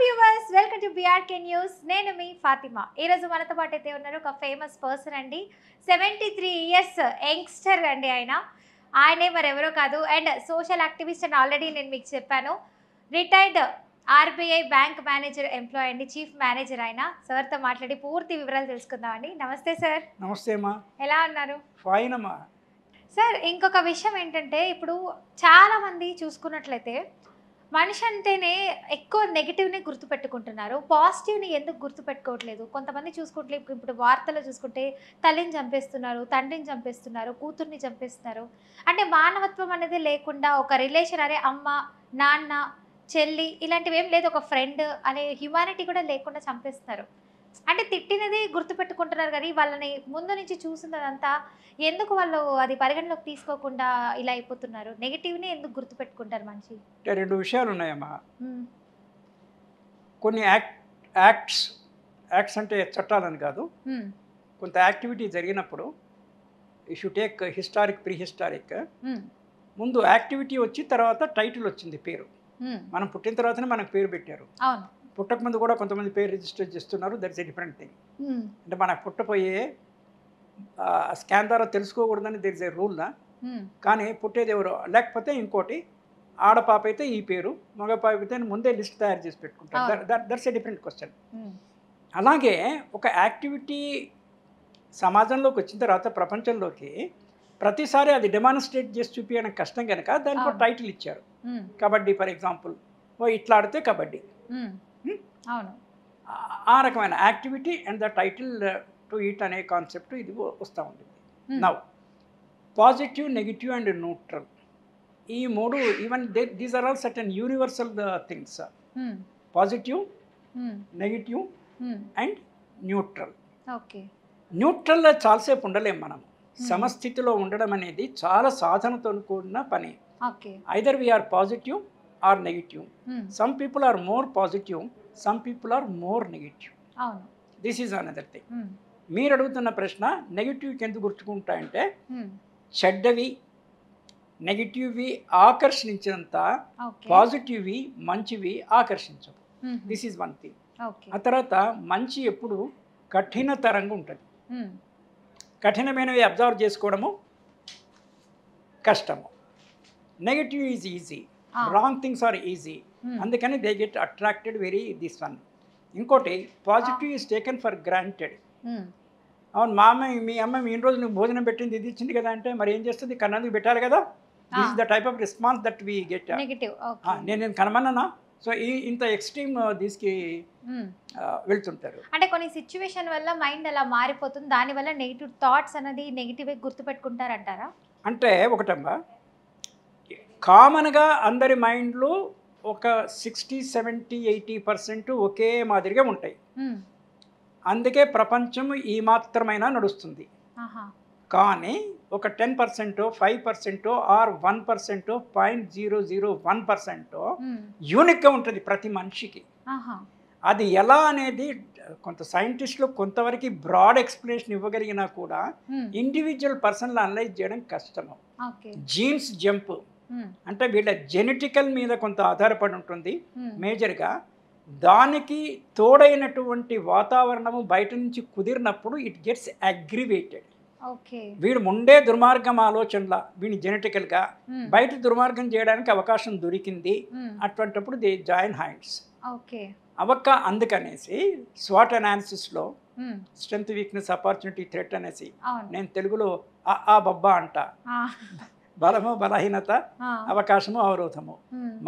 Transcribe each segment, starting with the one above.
Viewers welcome to BRK news. నేను మీ ఫాతిమా. ఈరోజు మనతో పాటు అయితే ఉన్నారు ఒక ఫేమస్ పర్సన్ అండి. 73 ఇయర్స్ యంగ్స్టర్ అండి ఆయనే మరెవరో కాదు. అండ్ సోషల్ యాక్టివిస్ట్ అని ఆల్రెడీ నేను మీకు చెప్పాను. Retired RBI bank manager employee అండి, చీఫ్ మేనేజర్ ఆయన. సార్తో మాట్లాడి పూర్తి వివరాలు తెలుసుకుందామండి. నమస్తే సార్. నమస్తే అమ్మా. ఎలా ఉన్నారు? ఫైన్ అమ్మా. సార్, ఇంకొక విషయం ఏంటంటే, ఇప్పుడు చాలామంది చూసుకున్నట్లయితే మనిషి అంటేనే ఎక్కువ నెగిటివ్ని గుర్తుపెట్టుకుంటున్నారు, పాజిటివ్ని ఎందుకు గుర్తుపెట్టుకోవట్లేదు? కొంతమంది చూసుకుంటే ఇప్పుడు వార్తలు చూసుకుంటే తల్లిని చంపేస్తున్నారు, తండ్రిని చంపేస్తున్నారు, కూతుర్ని చంపేస్తున్నారు. అంటే మానవత్వం అనేది లేకుండా ఒక రిలేషన్, అరే అమ్మ నాన్న చెల్లి ఇలాంటివి ఏం లేదు, ఒక ఫ్రెండ్ అనే హ్యుమానిటీ కూడా లేకుండా చంపేస్తున్నారు. అంటే తిట్టినది గుర్తుపెట్టుకుంటున్నారు కానీ వాళ్ళని ముందు నుంచి చూసినదంతా ఎందుకు వాళ్ళు అది పరిగణలోకి తీసుకోకుండా ఇలా అయిపోతున్నారు? నెగిటివ్ని ఎందుకు గుర్తుపెట్టుకుంటారు మనిషి? రెండు విషయాలు ఉన్నాయమ్మా. కొన్ని యాక్ట్స్ అంటే చట్టాలని కాదు, కొంత యాక్టివిటీ జరిగినప్పుడు you should take historic pre historic. ముందు యాక్టివిటీ వచ్చి తర్వాత టైటిల్ వచ్చింది, పేరు. మనం పుట్టిన తర్వాతనే మనకు పేరు పెట్టారు. పుట్టక ముందు కూడా కొంతమంది పేరు రిజిస్టర్ చేస్తున్నారు. That's a different thing. అంటే మనకు పుట్టపోయే స్కాన్ ద్వారా తెలుసుకోకూడదని దెర్ ఇస్ ఏ రూల్. కానీ పుట్టేది ఎవరో, లేకపోతే ఇంకోటి, ఆడపాప అయితే ఈ పేరు, మగ పాప అయితే ముందే లిస్ట్ తయారు చేసి పెట్టుకుంటారు. That's a different question. అలాగే ఒక యాక్టివిటీ సమాజంలోకి వచ్చిన తర్వాత ప్రపంచంలోకి ప్రతిసారి అది డెమాన్స్ట్రేట్ చేసి చూపించడం కష్టం కనుక దానికి ఒక టైటిల్ ఇచ్చారు. కబడ్డీ ఫర్ ఎగ్జాంపుల్, ఇట్లా ఆడితే కబడ్డీ. ఆ రకమైన activity and the title to it అనే కాన్సెప్ట్ ఇది వస్తూ ఉంటుంది. Now positive, negative and neutral, ఈ మూడు, even these are all certain universal things. Positive, negative and neutral. న్యూట్రల్లో చాలాసేపు ఉండలేం మనం. సమస్థితిలో ఉండడం అనేది చాలా సాధనతో కూడిన పని. Either we are positive or negative. Some people are more positive, some people are more negative. This is another thing. మీరు అడుగుతున్న ప్రశ్న, నెగిటివ్కి ఎందుకు గుర్తుకుంటాయంటే, చెడ్డవి నెగిటివ్వి ఆకర్షించినంత పాజిటివ్వి మంచివి ఆకర్షించవు. This is one thing. ఆ తర్వాత మంచి ఎప్పుడు కఠినతరంగా ఉంటుంది. కఠినమైనవి అబ్జర్వ్ చేసుకోవడము కష్టము. Negative is easy, wrong things are easy, అందుకని they get attracted very this one. ఇంకోటి, positive is taken for granted. అవును, మా అమ్మ మీ అమ్మ ఈ రోజు నువ్వు భోజనం పెట్టింది, ఇది ఇచ్చింది కదా అంటే మరి ఏం చేస్తుంది? కన్నందుకు పెట్టాలి కదా. This is the type of response that we get. నేను కనమన్నానా? సో ఇంత ఎక్స్ట్రీమ్ దీనికి వెళ్తుంటారు. అంటే కొన్ని సిచ్యువేషన్ వల్ల మైండ్ అలా మారిపోతుంది, దానివల్ల నెగిటివ్ థాట్స్ అనేది నెగిటివ్ గుర్తుపెట్టుకుంటారంటారా? అంటే ఒకటమ్మా, కామన్గా అందరి మైండ్లో ఒక 60, 70, 80% ఒకే మాదిరిగా ఉంటాయి. అందుకే ప్రపంచం ఈ మాత్రమైనా నడుస్తుంది. కానీ ఒక 10%, 5% ఆర్ 1%, 0.001% యూనిక్గా ఉంటుంది ప్రతి మనిషికి. అది ఎలా అనేది కొంత సైంటిస్టులు కొంతవరకు బ్రాడ్ ఎక్స్ప్లెనేషన్ ఇవ్వగలిగినా కూడా ఇండివిజువల్ పర్సన్లు అనలైజ్ చేయడం కష్టము. జీన్స్ జంప్ అంటే వీళ్ళ జెనెటికల్ మీద కొంత ఆధారపడి ఉంటుంది మేజర్గా. దానికి తోడైనటువంటి వాతావరణము బయట నుంచి కుదిరినప్పుడు ఇట్ గెట్స్ అగ్రివేటెడ్. వీడు ముందే దుర్మార్గం ఆలోచనల, వీడిని జెనెటికల్గా బయట దుర్మార్గం చేయడానికి అవకాశం దొరికింది. అటువంటిప్పుడు దే జాయిన్ హ్యాండ్స్. అందుకనేసి స్వాట్ అనాలిసిస్లో స్ట్రెంగ్త్, వీక్నెస్, ఆపర్చునిటీ, థ్రెట్ అనేసి నేను తెలుగులో ఆ బబ్బా అంట. బలము, బలహీనత, అవకాశము, అవరోధము.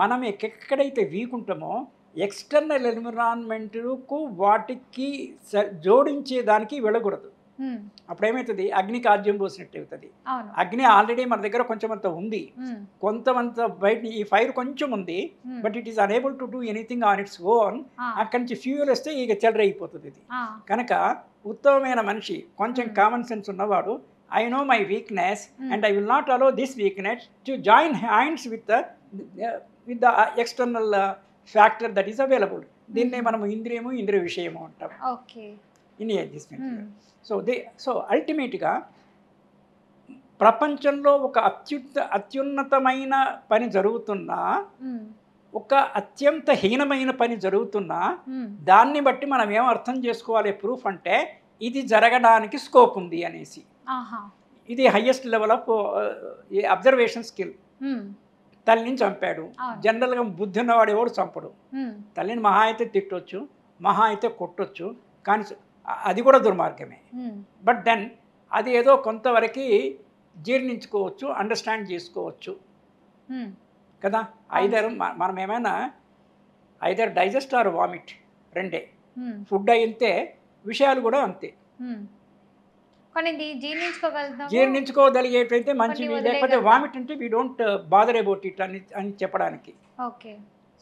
మనం ఎక్కడైతే వీక్ ఉంటామో ఎక్స్టర్నల్ ఎన్విరాన్మెంట్కు వాటికి జోడించేదానికి వెళ్ళకూడదు. అప్పుడు ఏమవుతుంది? అగ్నికి ఆజ్యం పోసినట్టు అవుతుంది. అగ్ని ఆల్రెడీ మన దగ్గర కొంచెం అంత ఉంది, కొంతమంత బయట ఈ ఫైర్ కొంచెం ఉంది, but it is unable to do anything on its own. అక్కడి నుంచి ఫ్యూయల్ వస్తే ఇక చెలరైపోతుంది ఇది. కనుక ఉత్తమమైన మనిషి, కొంచెం కామన్ సెన్స్ ఉన్నవాడు, I know my weakness and I will not allow this weakness to join hands with the external factor that is available. దీన్నే మనం ఇంద్రియము, ఇంద్రియ విషయము అంటాం. సో అల్టిమేట్గా ప్రపంచంలో ఒక అత్యున్నతమైన పని జరుగుతున్నా ఒక అత్యంత హీనమైన పని జరుగుతున్నా మ్మ్. దాన్ని బట్టి మనం ఏం అర్థం చేసుకోవాలి ప్రూఫ్ అంటే ఇది జరగడానికి స్కోప్ ఉంది అనేసి. ఆహా. ఇది highest level of observation skill. మ్మ్. తల్లిని చంపాడు. అవును. జనరల్గా బుద్ధి ఉన్నవాడు ఎవడు చంపడు. మ్మ్. తల్లిని మహా అయితే తిట్టొచ్చు, మహా అయితే కొట్టొచ్చు, కానీ అది కూడా దుర్మార్గమే. మ్మ్. బట్ దెన్ అది ఏదో కొంతవరకు జీర్ణించుకోవచ్చు, అండర్స్టాండ్ చేసుకోవచ్చు మ్మ్. కదా. ఐదర్ మనం ఏమైనా ఐదర్ డైజెస్ట్ ఆర్ వామిట్, రెండే. మ్మ్. ఫుడ్ అయితే విషయాలు కూడా అంతే. మ్మ్. కొన్ని జీర్ణించుకోగలుగుతాము. జీర్ణించుకోగలిగేటైతే మంచివి, కొన్ని లేకపోతే వదిలేయగలుగుతాం. వామిట్ అంటే we don't bother about it అని చెప్పడానికి. Okay.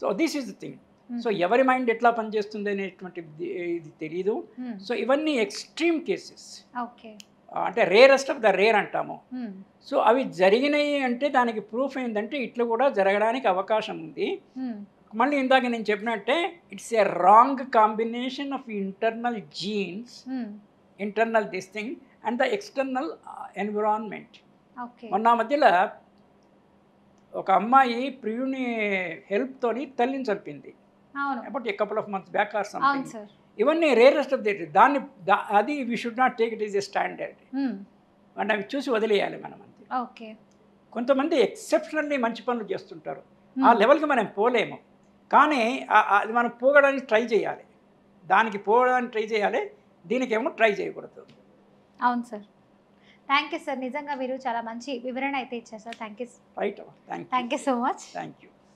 So this is the thing. So ఎవరి మైండ్ ఎట్లా పనిచేస్తుంది అనేటువంటి ఇది తెలియదు. మ్మ్. సో ఇవన్నీ ఎక్స్ట్రీమ్ కేసెస్, ఓకే. అంటే రేరెస్ట్ ఆఫ్ ద రేర్ అంటాము. మ్మ్. సో అవి జరిగినాయి అంటే దానికి ప్రూఫ్ ఏంటంటే ఇట్లా కూడా జరగడానికి అవకాశం ఉంది. మ్మ్. మళ్ళీ ఇందాక నేను చెప్పినట్టే it's a wrong combination of internal genes, hmm. Internal this thing and the external environment. Okay. మొన్న మధ్యలో ఒక అమ్మాయి ప్రియుని హెల్ప్తోని తల్లిని చంపింది. అవును. About a couple of months back or అవును సంథింగ్. సార్. ఇవన్నీ రేరెస్ట్ ఆఫ్ అది we should not take it is a standard. Hmm. అంటే అవి చూసి వదిలేయాలి మనం అంతే. ఓకే. కొంతమంది ఎక్సెప్షనల్లీ మంచి పనులు చేస్తుంటారు, ఆ మ్మ్. లెవెల్కి మనం పోలేము, కానీ అది మనం పోగడానికి ట్రై చేయాలి. దానికి పోవడానికి ట్రై చేయాలి, దీనికేమో ట్రై చేయకూడదు. అవును సార్. Thank you sir. నిజంగా మీరు చాలా మంచి వివరణ అయితే ఇచ్చారు sir. Thank you. Right. Thank you so much. Thank you.